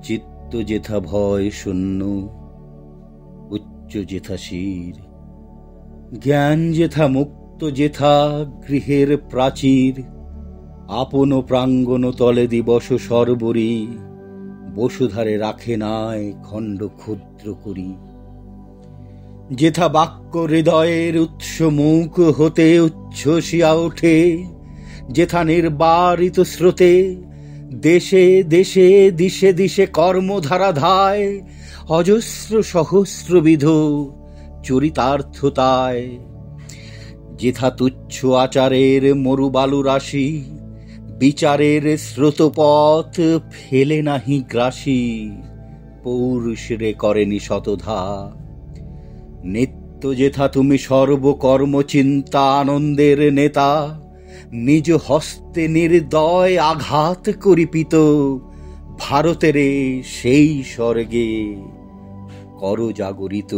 চিত্ত যেথা ভয় শূন্য, উচ্চ যেথা শির, জ্ঞান যেথা মুক্ত যেথা গৃহের প্রাচীর, আপন প্রাঙ্গণ তলে দিবস সর্বরী, বসুধারে রাখে নাই খণ্ড ক্ষুদ্র করি। যেথা বাক্য হৃদয়ের উৎস মুখ হতে উচ্ছ্বসিয়া ওঠে, যেথা নির্বারিত স্রোতে দেশে দেশে দিশে দিশে কর্মধারা ধায়, অজস্র সহস্রবিধ চরিতার্থতায়। যেথা তুচ্ছ আচারের মরুবালু রাশি, বিচারের স্রোতপথ ফেলে নাহি গ্রাসী, পৌরুষরে করেনি শতধা। নিত্য যেথা তুমি সর্বকর্ম চিন্তা আনন্দের নেতা, নিজ হস্তে নির্দয় আঘাত করিপিত, ভারতের সেই স্বর্গে কর জাগরিত।